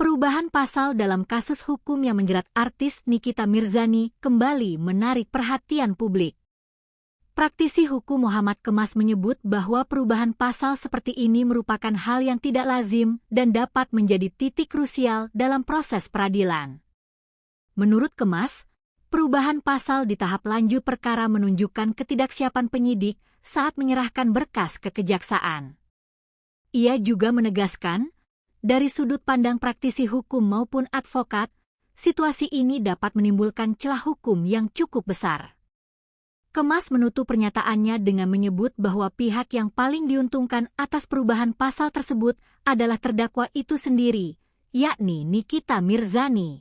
Perubahan pasal dalam kasus hukum yang menjerat artis Nikita Mirzani kembali menarik perhatian publik. Praktisi hukum Muhammad Kemas menyebut bahwa perubahan pasal seperti ini merupakan hal yang tidak lazim dan dapat menjadi titik krusial dalam proses peradilan. Menurut Kemas, perubahan pasal di tahap lanjut perkara menunjukkan ketidaksiapan penyidik saat menyerahkan berkas ke kejaksaan. Ia juga menegaskan, dari sudut pandang praktisi hukum maupun advokat, situasi ini dapat menimbulkan celah hukum yang cukup besar. Kemas menutup pernyataannya dengan menyebut bahwa pihak yang paling diuntungkan atas perubahan pasal tersebut adalah terdakwa itu sendiri, yakni Nikita Mirzani.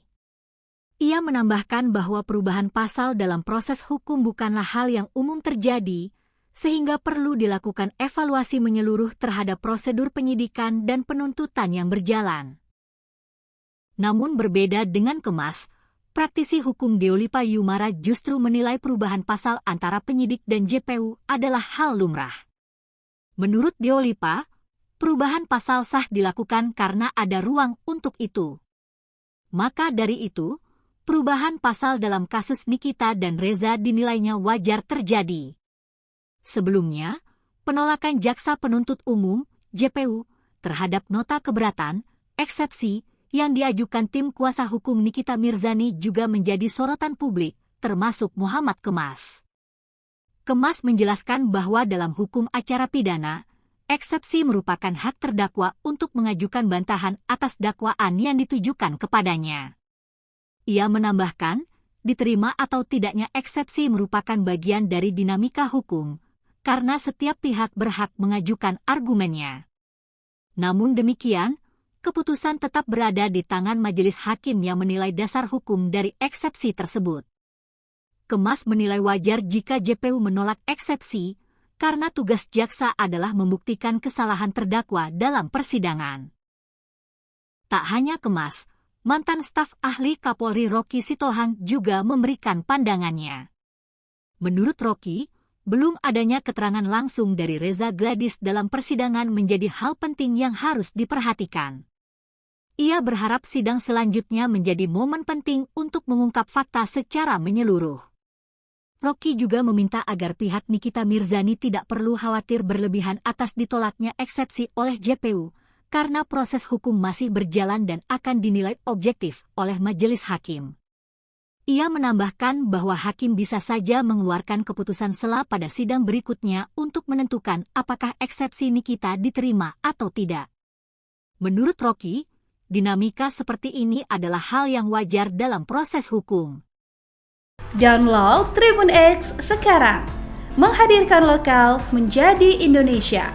Ia menambahkan bahwa perubahan pasal dalam proses hukum bukanlah hal yang umum terjadi, sehingga perlu dilakukan evaluasi menyeluruh terhadap prosedur penyidikan dan penuntutan yang berjalan. Namun berbeda dengan Kemas, praktisi hukum Deolipa Yumara justru menilai perubahan pasal antara penyidik dan JPU adalah hal lumrah. Menurut Deolipa, perubahan pasal sah dilakukan karena ada ruang untuk itu. Maka dari itu, perubahan pasal dalam kasus Nikita dan Reza dinilainya wajar terjadi. Sebelumnya, penolakan Jaksa Penuntut Umum, JPU, terhadap nota keberatan, eksepsi, yang diajukan tim kuasa hukum Nikita Mirzani juga menjadi sorotan publik, termasuk Muhammad Kemas. Kemas menjelaskan bahwa dalam hukum acara pidana, eksepsi merupakan hak terdakwa untuk mengajukan bantahan atas dakwaan yang ditujukan kepadanya. Ia menambahkan, diterima atau tidaknya eksepsi merupakan bagian dari dinamika hukum, karena setiap pihak berhak mengajukan argumennya. Namun demikian, keputusan tetap berada di tangan majelis hakim yang menilai dasar hukum dari eksepsi tersebut. Kemas menilai wajar jika JPU menolak eksepsi, karena tugas jaksa adalah membuktikan kesalahan terdakwa dalam persidangan. Tak hanya Kemas, mantan staf ahli Kapolri Roky Sitohang juga memberikan pandangannya. Menurut Roky, belum adanya keterangan langsung dari Reza Gladys dalam persidangan menjadi hal penting yang harus diperhatikan. Ia berharap sidang selanjutnya menjadi momen penting untuk mengungkap fakta secara menyeluruh. Roky juga meminta agar pihak Nikita Mirzani tidak perlu khawatir berlebihan atas ditolaknya eksepsi oleh JPU, karena proses hukum masih berjalan dan akan dinilai objektif oleh majelis hakim. Ia menambahkan bahwa hakim bisa saja mengeluarkan keputusan sela pada sidang berikutnya untuk menentukan apakah eksepsi Nikita diterima atau tidak. Menurut Roky, dinamika seperti ini adalah hal yang wajar dalam proses hukum. Download Tribun X sekarang, menghadirkan lokal menjadi Indonesia.